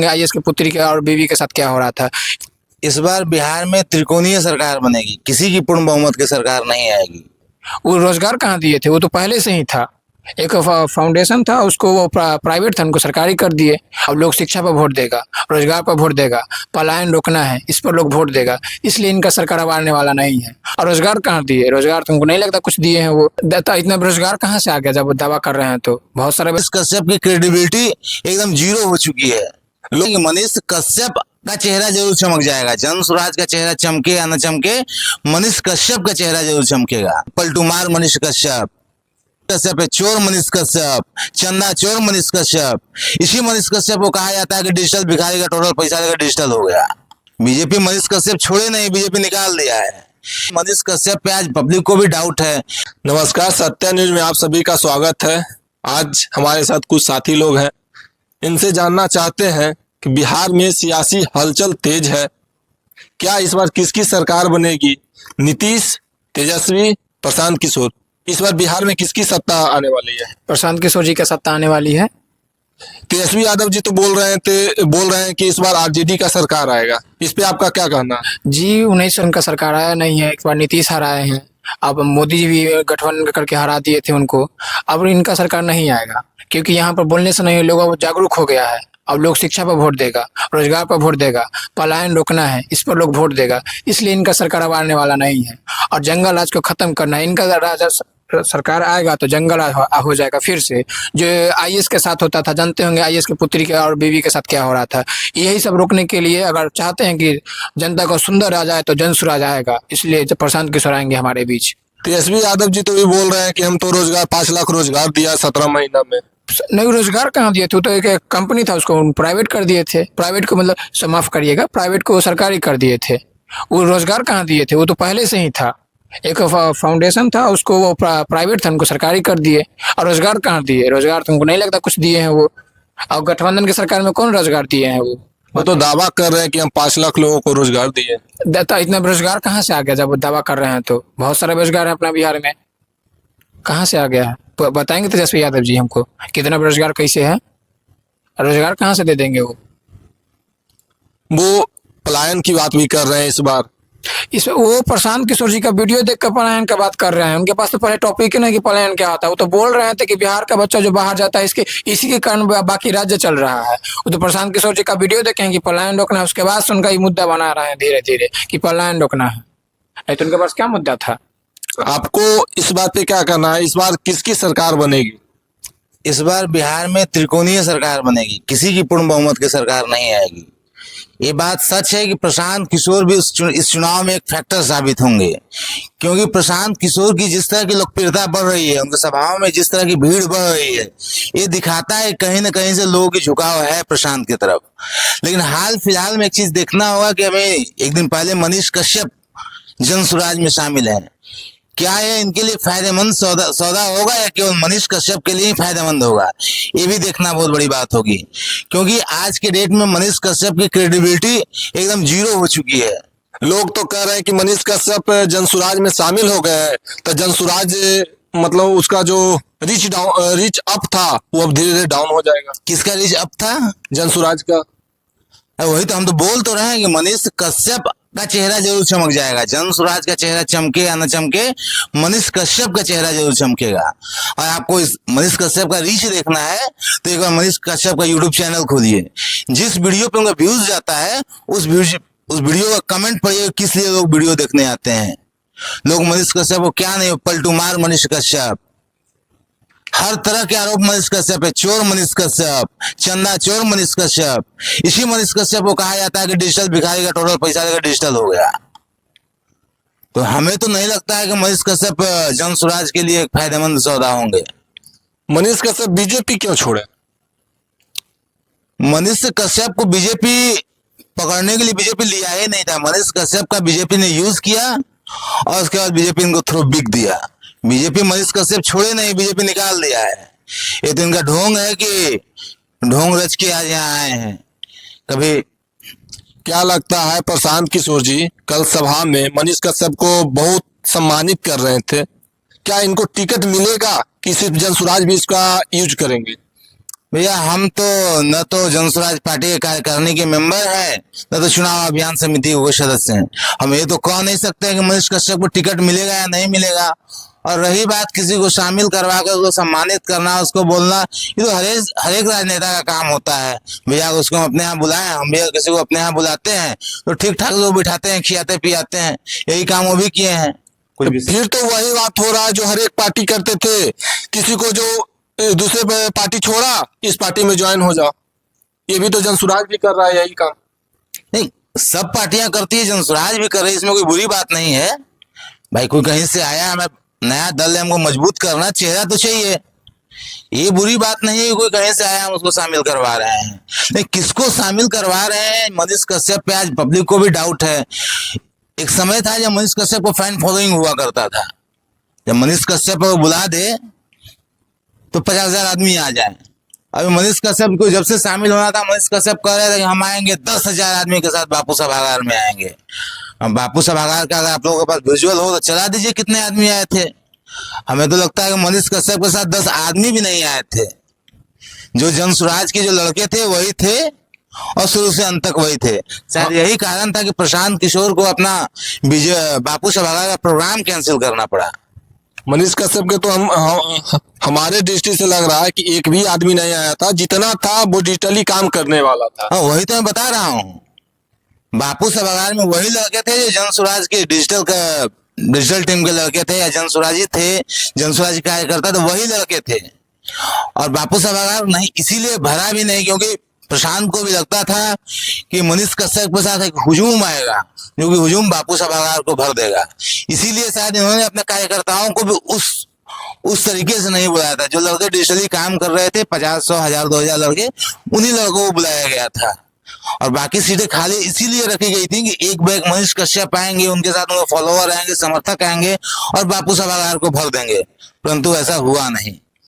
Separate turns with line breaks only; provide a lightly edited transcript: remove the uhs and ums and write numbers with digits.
होंगे आईएएस की पुत्री के और बीवी के साथ क्या हो रहा था।
इस बार बिहार में त्रिकोणीय सरकार बनेगी, किसी की पूर्ण बहुमत की सरकार नहीं आएगी।
वो रोजगार कहाँ दिए थे, वो तो पहले से ही था। एक फाउंडेशन था, उसको वो प्राइवेट था, उनको सरकारी कर दिए। अब लोग शिक्षा पर वोट देगा, रोजगार पर वोट देगा, पलायन रोकना है, इस पर लोग वोट देगा, इसलिए इनका सरकार अब आने वाला नहीं है। और रोजगार कहाँ दिए, रोजगार तुमको नहीं लगता कुछ दिए हैं वो देता। इतना बेरोजगार कहाँ से आ गया जब वो दावा कर रहे हैं तो बहुत सारे।
मनीष कश्यप की क्रेडिबिलिटी एकदम जीरो हो चुकी है। लोग मनीष कश्यप का चेहरा जरूर चमक जाएगा, जन स्वराज का चेहरा चमके या न चमके, मनीष कश्यप का चेहरा जरूर चमकेगा। पलटूमार मनीष कश्यप, कश्यप है चोर मनीष कश्यप, चंदा चोर मनीष कश्यप। इसी मनीष कश्यप को कहा जाता है कि डिजिटल भिखारी का टोटल पैसा लेकर डिजिटल हो गया। बीजेपी मनीष कश्यप छोड़े नहीं, बीजेपी निकाल दिया है। मनीष कश्यप पे आज पब्लिक को भी डाउट है।
नमस्कार, सत्य न्यूज में आप सभी का स्वागत है। आज हमारे साथ कुछ साथी लोग हैं, इनसे जानना चाहते हैं कि बिहार में सियासी हलचल तेज है। क्या इस बार किसकी सरकार बनेगी? नीतीश, तेजस्वी, प्रशांत किशोर, इस बार बिहार में किसकी सत्ता आने वाली है?
प्रशांत किशोर जी का सत्ता आने वाली है।
तेजस्वी यादव जी तो बोल रहे हैं कि इस बार आरजेडी का सरकार आएगा। इस पे आपका क्या कहना है?
जी 19 से उनका सरकार आया नहीं है, एक बार नीतीश हराए हैं, अब मोदी जी भी गठबंधन करके हरा दिए थे उनको। अब इनका सरकार नहीं आएगा, क्योंकि यहाँ पर बोलने से नहीं, लोग अब जागरूक हो गया है। अब लोग शिक्षा पर वोट देगा, रोजगार पर वोट देगा, पलायन रोकना है, इस पर लोग वोट देगा, इसलिए इनका सरकार अब आने वाला नहीं है। और जंगल राज को खत्म करना है। इनका राजा सरकार आएगा तो जंगल राज हो जाएगा फिर से, जो आईएएस के साथ होता था। जानते होंगे आईएएस की पुत्री के और बीवी के साथ क्या हो रहा था। यही सब रोकने के लिए अगर चाहते हैं कि जनता को सुंदर राज आए तो जन स्वराज आएगा, इसलिए जब प्रशांत किशोर आएंगे हमारे बीच।
तेजस्वी यादव जी तो भी बोल रहे हैं कि हम तो रोजगार 5 लाख रोजगार दिया 17 महीना में।
नहीं, रोजगार कहाँ दिए थे, तो एक कंपनी था, उसको प्राइवेट कर दिए थे। प्राइवेट को मतलब माफ करिएगा, प्राइवेट को सरकारी कर दिए थे। वो रोजगार कहाँ दिए थे, वो तो पहले से ही था। एक फाउंडेशन था, उसको वो प्राइवेट था, उनको सरकारी कर दिए। और रोजगार कहाँ दिए, रोजगार तुमको नहीं लगता कुछ दिए हैं वो। और गठबंधन की सरकार में कौन रोजगार दिए हैं
वो तो दावा कर रहे हैं कि हम 5 लाख लोगों को रोजगार दिए।
देता। इतना बेरोजगार कहाँ से आ गया जब वो दावा कर रहे हैं तो बहुत सारे बेरोजगार है अपना बिहार में, कहाँ से आ गया है बताएंगे तेजस्वी यादव जी हमको कितना बेरोजगार कैसे है, रोजगार कहाँ से दे देंगे
वो पलायन की बात भी कर रहे हैं इस बार।
इसमें वो प्रशांत किशोर जी का वीडियो देख कर पलायन का बात कर रहे हैं। उनके पास तो पहले टॉपिक ही नहीं कि पलायन क्या होता है। वो तो बोल रहे थे कि बिहार का बच्चा जो बाहर जाता है इसी के कारण बाकी राज्य चल रहा है। वो तो प्रशांत किशोर जी का वीडियो देखें कि पलायन रोकना है, उसके बाद से उनका ये मुद्दा बना रहे हैं धीरे धीरे कि पलायन रोकना है। नहीं तो उनके पास क्या मुद्दा था।
आपको इस बात पे क्या कहना है? इस बार किसकी सरकार बनेगी?
इस बार बिहार में त्रिकोणीय सरकार बनेगी, किसी की पूर्ण बहुमत की सरकार नहीं आएगी। ये बात सच है कि प्रशांत किशोर भी इस चुनाव में एक फैक्टर साबित होंगे, क्योंकि प्रशांत किशोर की जिस तरह की लोकप्रियता बढ़ रही है, उनके सभाओं में जिस तरह की भीड़ बढ़ रही है, ये दिखाता है कहीं ना कहीं से लोगों की झुकाव है प्रशांत की तरफ। लेकिन हाल फिलहाल में एक चीज देखना होगा कि हमें एक दिन पहले मनीष कश्यप जन स्वराज में शामिल है। क्या ये इनके लिए फायदेमंद सौदा होगा या केवल मनीष कश्यप के लिए ही फायदेमंद होगा, ये भी देखना बहुत बड़ी बात होगी। क्योंकि आज के डेट में मनीष कश्यप की क्रेडिबिलिटी एकदम जीरो हो चुकी है।
लोग तो कह रहे हैं कि मनीष कश्यप जनसुराज में शामिल हो गए हैं, तो जनसुराज मतलब उसका जो रीच अप था वो अब धीरे धीरे डाउन हो जाएगा।
किसका रीच अप था?
जनसुराज का।
वही तो हम तो बोल तो रहे हैं कि मनीष कश्यप का चेहरा जरूर चमक जाएगा। जन स्वराज का चेहरा चमके या न चमके, मनीष कश्यप का चेहरा जरूर चमकेगा। और आपको इस मनीष कश्यप का रीच देखना है तो एक बार मनीष कश्यप का यूट्यूब चैनल खोलिए। जिस वीडियो पे उनका व्यूज जाता है उस वीडियो का कमेंट पढ़िए, किस लिए लोग वीडियो देखने आते हैं। लोग मनीष कश्यप को क्या नहीं, पलटूमार मनीष कश्यप, हर तरह के आरोप मनीष कश्यप है, चोर मनीष कश्यप, चंदा चोर मनीष कश्यप। इसी मनीष कश्यप को कहा जाता है कि डिजिटल भिखारी का टोटल पैसा लेकर डिजिटल हो गया। तो हमें तो नहीं लगता है कि मनीष कश्यप जन स्वराज के लिए एक फायदेमंद सौदा होंगे।
मनीष कश्यप बीजेपी क्यों छोड़े?
मनीष कश्यप को बीजेपी पकड़ने के लिए बीजेपी लिया ही नहीं था। मनीष कश्यप का बीजेपी ने यूज किया और उसके बाद बीजेपी इनको थ्रो बिक दिया। बीजेपी मनीष कश्यप छोड़े नहीं, बीजेपी निकाल दिया है। ये तो इनका ढोंग है कि ढोंग रच के आज यहाँ आए हैं। कभी
क्या लगता है प्रशांत किशोर जी कल सभा में मनीष कश्यप को बहुत सम्मानित कर रहे थे, क्या इनको टिकट मिलेगा कि सिर्फ जनसुराज भी इसका यूज करेंगे?
भैया हम तो न तो जनसुराज पार्टी के कार्यकारिणी के मेंबर है, न तो चुनाव अभियान समिति के सदस्य हैं। हम ये तो कह नहीं सकते कि मनीष कश्यप को टिकट मिलेगा या नहीं मिलेगा। और रही बात किसी को शामिल करवा कर उसको सम्मानित करना, उसको बोलना, ये तो हर एक राजनेता का काम होता है। भैया उसको हम अपने यहाँ बुलाएं, हम भी किसी को अपने यहाँ बुलाते हैं तो ठीक ठाक लोग बिठाते हैं, खिलाते पिलाते हैं। यही काम वो भी किए हैं।
फिर तो वही बात हो रहा है जो हर एक पार्टी करते थे, किसी को जो दूसरे पार्टी छोड़ा, इस पार्टी में ज्वाइन हो जाओ। ये भी तो जनसुराज भी कर रहा है यही काम।
नहीं, सब पार्टियां करती है, जनसुराज भी कर रही है, इसमें कोई बुरी बात नहीं है। भाई कोई कहीं से आया, हमें नया दल है, हमको मजबूत करना, चेहरा तो चाहिए, ये बुरी बात नहीं है। कोई कहीं से आया हम उसको शामिल करवा रहे हैं, नहीं किसको शामिल करवा रहे हैं मनीष कश्यप पे आज पब्लिक को भी डाउट है। एक समय था जब मनीष कश्यप को फैन फॉलोइंग हुआ करता था, जब मनीष कश्यप को बुला दे तो 50,000 आदमी आ जाए। अभी मनीष कश्यप को जब से शामिल होना था, मनीष कश्यप कह रहे थे कि हम आएंगे 10,000 आदमी के साथ बापू सभागार में आएंगे। बापू सभागार का अगर आप लोगों के पास विजुअल हो तो चला दीजिए कितने आदमी आए थे। हमें तो लगता है कि मनीष कश्यप के साथ 10 आदमी भी नहीं आए थे। जो जनसुराज के जो लड़के थे वही थे और शुरू से अंत तक वही थे। शायद यही कारण था कि प्रशांत किशोर को अपना बापू सभागार का प्रोग्राम कैंसिल करना पड़ा।
मनीष कश्यप के तो हमारे दृष्टि से लग रहा है कि एक भी आदमी नहीं आया था, जितना था वो डिजिटली काम करने वाला था।
वही तो मैं बता रहा हूँ, बापू सभागार में वही लड़के थे जो जनसुराज के डिजिटल टीम के लड़के थे या जनसुराजी थे, जनसुराजी कार्यकर्ता तो वही लड़के थे। और बापू सभागार नहीं इसीलिए भरा भी नहीं क्योंकि प्रशांत को भी लगता था कि मनीष कश्यप के साथ एक हुजूम आएगा, जो कि हुजूम बापू सभागार को भर देगा। इसीलिए शायद इन्होंने अपने कार्यकर्ताओं को भी उस तरीके से नहीं बुलाया था। जो लड़के डिजिटली काम कर रहे थे 50, 100, 1000, 2000 लड़के, उन्हीं लड़कों को बुलाया गया था। और बाकी सीटें खाली इसीलिए रखी गई थी कि एक बैग मनीष कश्यप आएंगे, उनके साथ उनके फॉलोअर आएंगे, समर्थक आएंगे और बापू सभागार को भर देंगे, परंतु ऐसा हुआ नहीं।